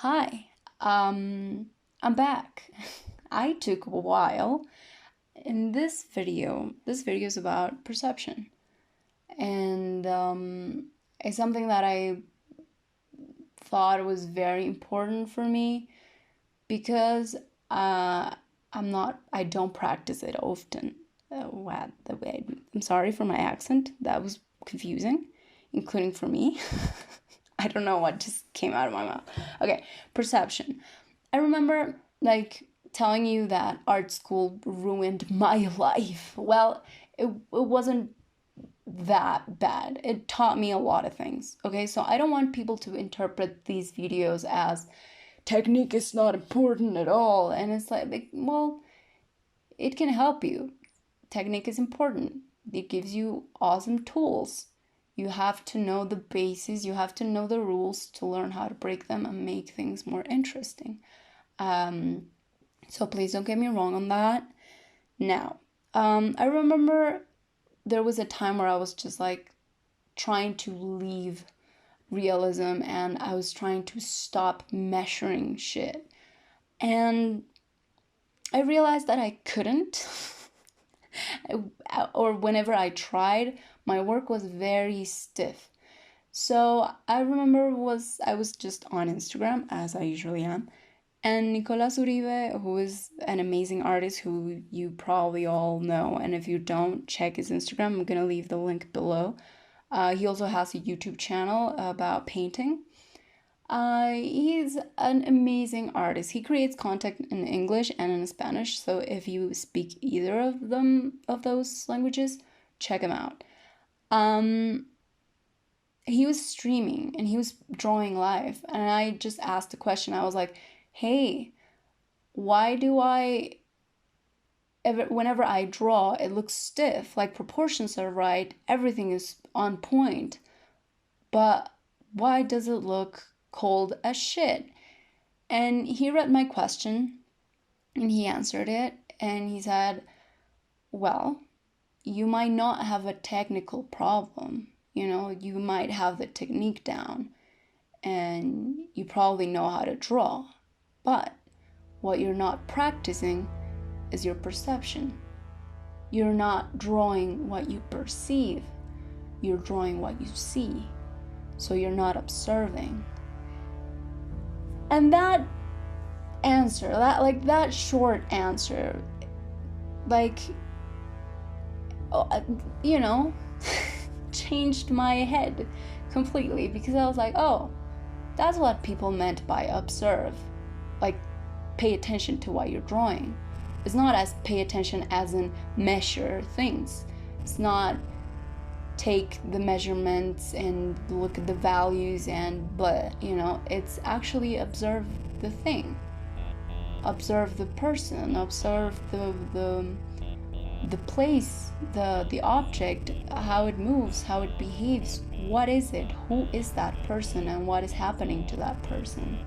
Hi, I'm back. I took a while. In this video is about perception, and it's something that I thought was very important for me because I don't practice it often. I'm sorry for my accent. That was confusing, including for me. I don't know what just came out of my mouth. Okay, perception. I remember telling you that art school ruined my life. Well, it wasn't that bad. It taught me a lot of things. Okay, so I don't want people to interpret these videos as technique is not important at all. And it's well, it can help you. Technique is important. It gives you awesome tools. You have to know the bases, you have to know the rules to learn how to break them and make things more interesting. So please don't get me wrong on that. Now, I remember there was a time where I was just trying to leave realism and I was trying to stop measuring shit. And I realized that I couldn't. Or whenever I tried, my work was very stiff. So I remember I was just on Instagram, as I usually am, and Nicolás Uribe, who is an amazing artist who you probably all know, and if you don't, check his Instagram. I'm gonna leave the link below. He also has a YouTube channel about painting. He's an amazing artist. He creates content in English and in Spanish, so if you speak either of those languages, check him out. He was streaming and he was drawing live, and I just asked a question. I was like, hey, why do whenever I draw, it looks stiff, like proportions are right, everything is on point, but why does it look cold as shit? And he read my question and he answered it, and he said, well, you might not have a technical problem. You might have the technique down and you probably know how to draw, but what you're not practicing is your perception. You're not drawing what you perceive, you're drawing what you see, so you're not observing. And that answer, that short answer, changed my head completely, because I was like, oh, that's what people meant by observe. Pay attention to what you're drawing. It's not as pay attention as in measure things. It's not take the measurements and look at the values it's actually observe the thing. Observe the person, observe the place, the object, how it moves, how it behaves. What is it? Who is that person and what is happening to that person?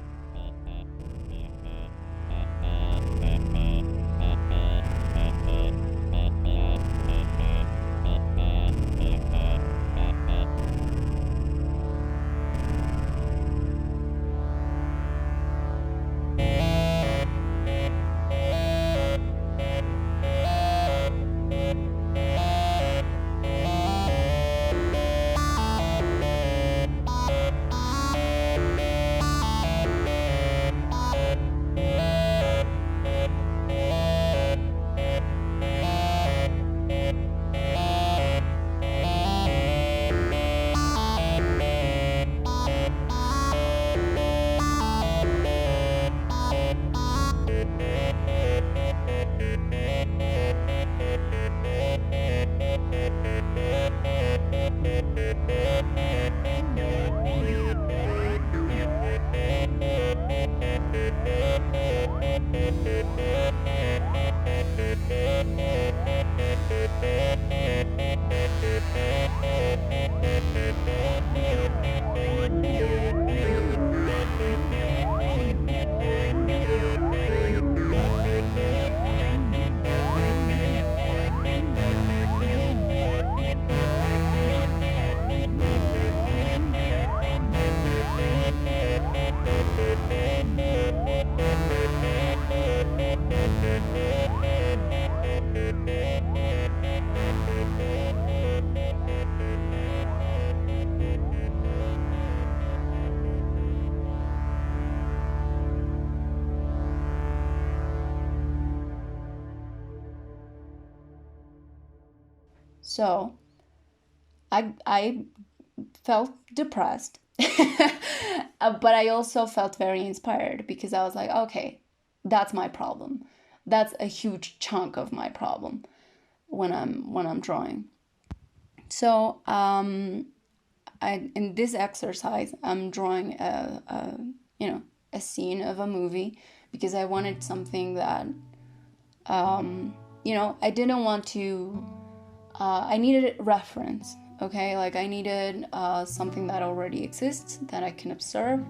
So I felt depressed, but I also felt very inspired because I was like, okay, that's my problem. That's a huge chunk of my problem when I'm drawing. So in this exercise, I'm drawing a scene of a movie because I wanted something that I didn't want to. I needed a reference. Okay, like I needed something that already exists that I can observe.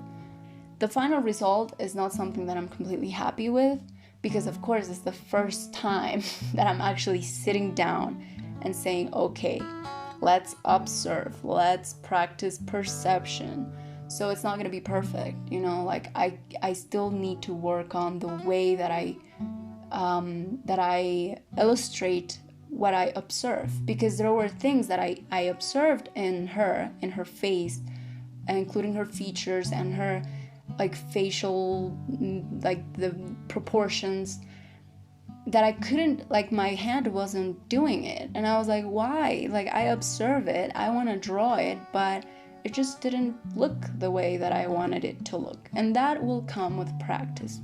The final result is not something that I'm completely happy with because, of course, it's the first time that I'm actually sitting down and saying, okay, let's observe, let's practice perception. So it's not going to be perfect, like I still need to work on the way that I illustrate what I observe, because there were things that I observed in her face, including her features and her like facial, like the proportions, that I couldn't, like my hand wasn't doing it, and I was like, why? Like I observe it, I want to draw it, but it just didn't look the way that I wanted it to look, and that will come with practice.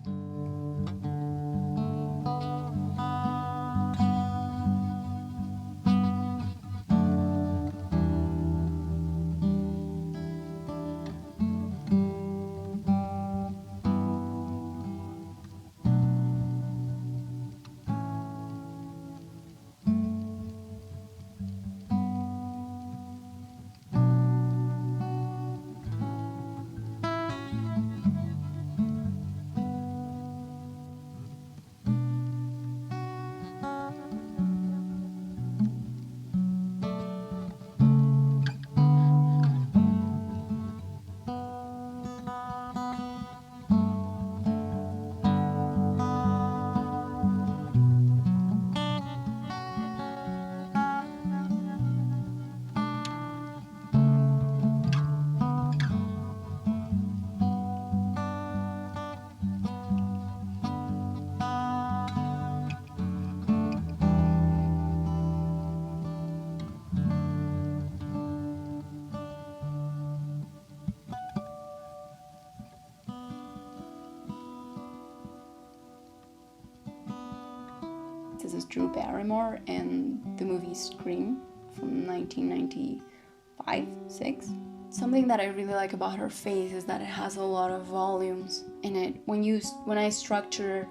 This is Drew Barrymore in the movie Scream from 1995, 6. Something that I really like about her face is that it has a lot of volumes in it. When I structure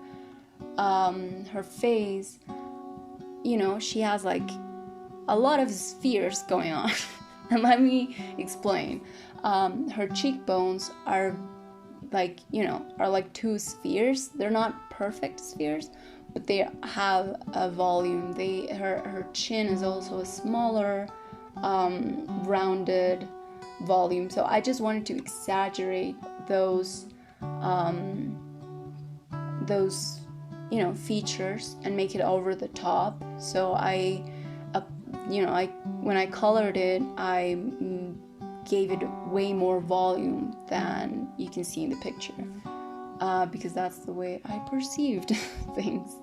her face, she has like a lot of spheres going on. And let me explain. Her cheekbones are like two spheres. They're not perfect spheres, but they have a volume. Her chin is also a smaller, rounded volume. So I just wanted to exaggerate those features and make it over the top. So when I colored it, I gave it way more volume than you can see in the picture, because that's the way I perceived things.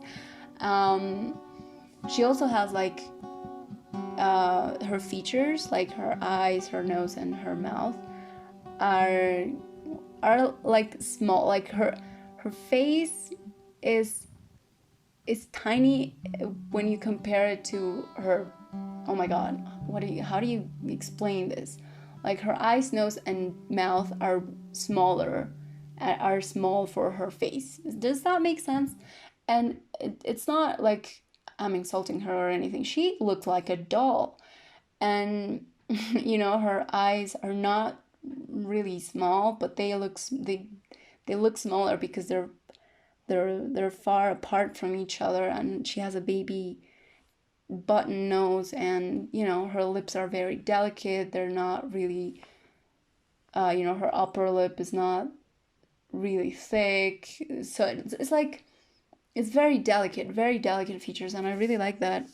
She also has like her features, like her eyes, her nose, and her mouth are like small. Like her face is tiny when you compare it to her. Oh my god, how do you explain this? Like her eyes, nose, and mouth are small for her face. Does that make sense? And it's not like I'm insulting her or anything. She looked like a doll. And her eyes are not really small, but they look smaller because they're far apart from each other, and she has a baby button nose, and her lips are very delicate. They're not really her upper lip is not really thick, so it's like it's very delicate features, and I really like that.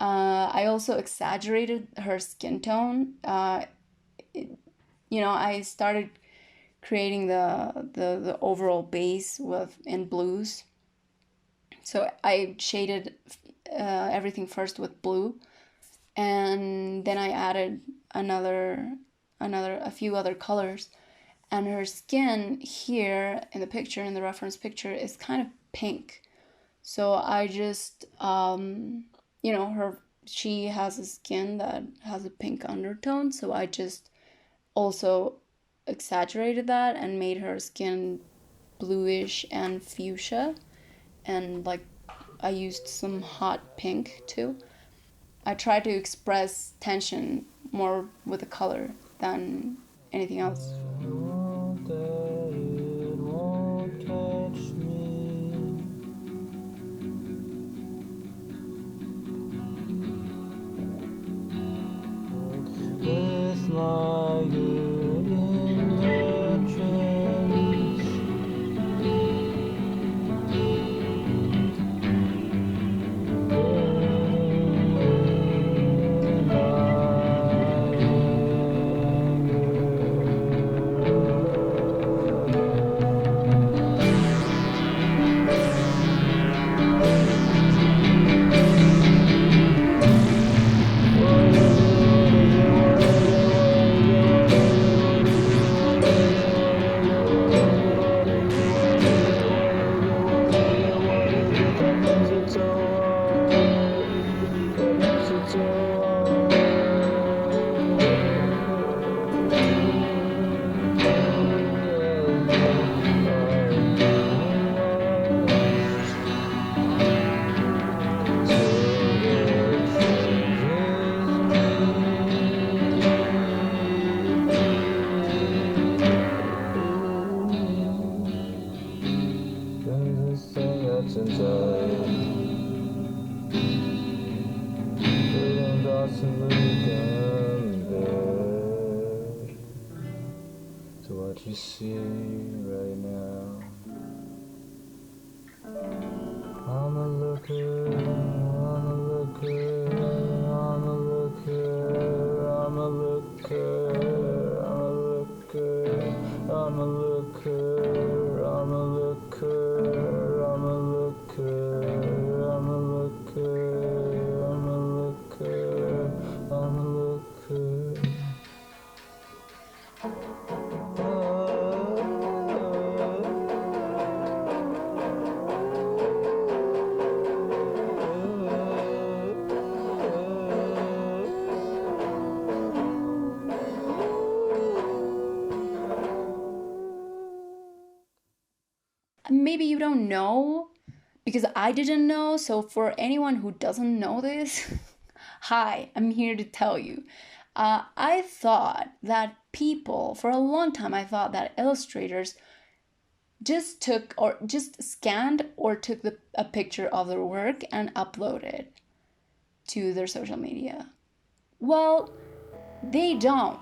I also exaggerated her skin tone. I started creating the overall base in blues. So I shaded everything first with blue, and then I added a few other colors, and her skin here in the picture, in the reference picture, is kind of pink. So I just she has a skin that has a pink undertone, so I just also exaggerated that and made her skin bluish and fuchsia, and like I used some hot pink too. I try to express tension more with the color than anything else. With my good intentions, to what you see right now. I'm a looker, I'm a looker, I'm a looker, I'm a looker, I'm a looker, I'm a looker, I'm a looker, I'm a looker, I'm a looker, I'm a looker, I'm a looker. Maybe you don't know because I didn't know. So, for anyone who doesn't know this, hi, I'm here to tell you. I thought that people, for a long time, I thought that illustrators just took or just scanned or took a picture of their work and uploaded to their social media. Well, they don't.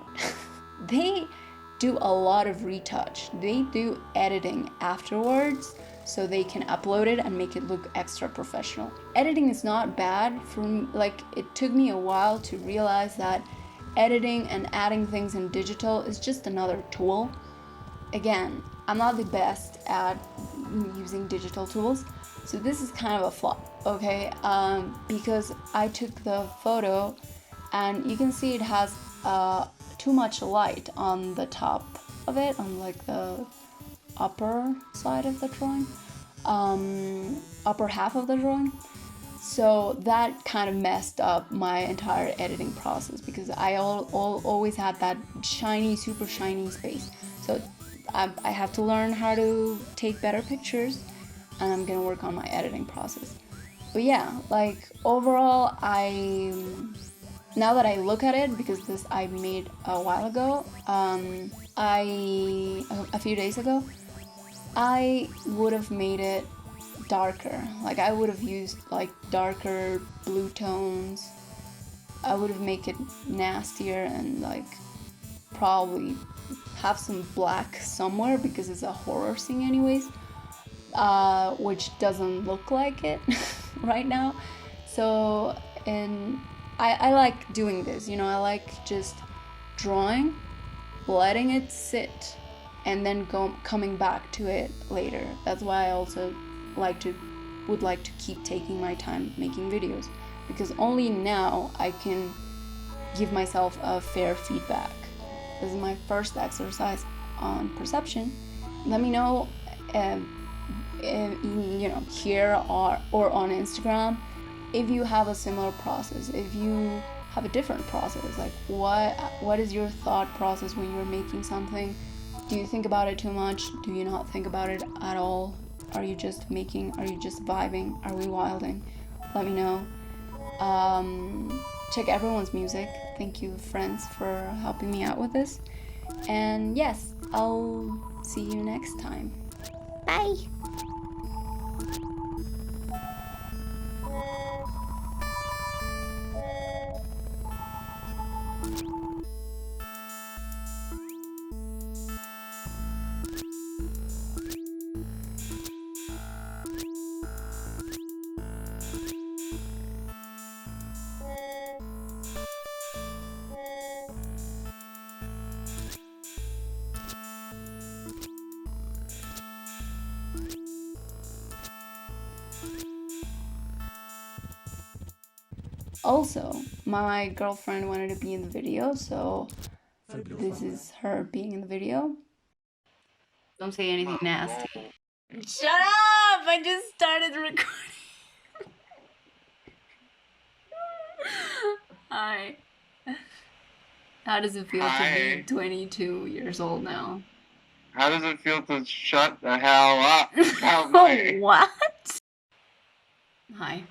They do a lot of retouch. They do editing afterwards so they can upload it and make it look extra professional. Editing is not bad for me. Like, it took me a while to realize that editing and adding things in digital is just another tool. Again, I'm not the best at using digital tools, so this is kind of a flop, okay? Because I took the photo and you can see it has too much light on the top of it, on like the upper side of the drawing, upper half of the drawing. So that kind of messed up my entire editing process because I always had that shiny, super shiny space. So I have to learn how to take better pictures, and I'm gonna work on my editing process. But yeah, like overall, now that I look at it, because this I made a while ago, a few days ago, I would have made it darker. Like, I would have used like darker blue tones. I would have made it nastier and like probably have some black somewhere because it's a horror scene anyways, which doesn't look like it right now. So, and I like doing this, I like just drawing, letting it sit, and then coming back to it later. That's why I also would like to keep taking my time making videos, because only now I can give myself a fair feedback. This is my first exercise on perception. Let me know, here or on Instagram, if you have a similar process, if you have a different process. Like, what is your thought process when you're making something? Do you think about it too much? Do you not think about it at all? Are you just making? Are you just vibing? Are we wilding? Let me know. Check everyone's music. Thank you, friends, for helping me out with this. And yes, I'll see you next time. Bye. Also, my girlfriend wanted to be in the video, so this is her being in the video. Don't say anything nasty. Shut up! I just started recording. Hi. How does it feel to be 22 years old now? How does it feel to shut the hell up? What? Hi.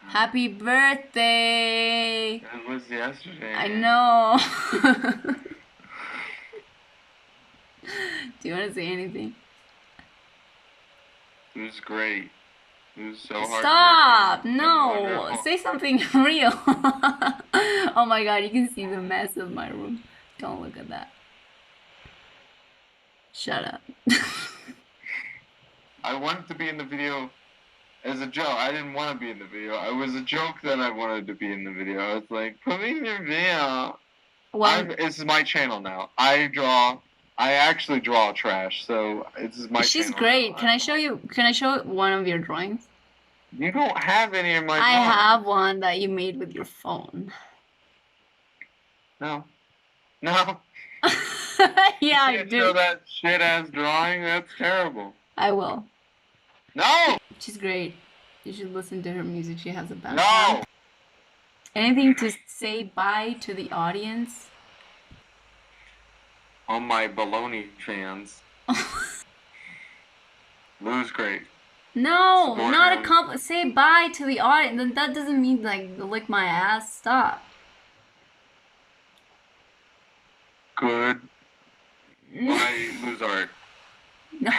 Happy birthday! It was yesterday. I know. Do you want to say anything? It was great. It was so hard. Stop! No! Say something real. Oh my god, you can see the mess of my room. Don't look at that. Shut up. I wanted to be in the video as a joke. I didn't want to be in the video. It was a joke that I wanted to be in the video. I was like, put me in your video. Well, this is my channel now. I actually draw trash, so this is my channel. She's great. Can I show you? Can I show one of your drawings? You don't have any of my drawings. I have one that you made with your phone. No. Yeah, I do. Show that shit ass drawing. That's terrible. I will. No. She's great. You should listen to her music. She has a band. No. Anything to say bye to the audience? All my baloney fans. Lou's great. No, not a compliment. Say bye to the audience. That doesn't mean like lick my ass. Stop. Good. Bye, Lou's art. No.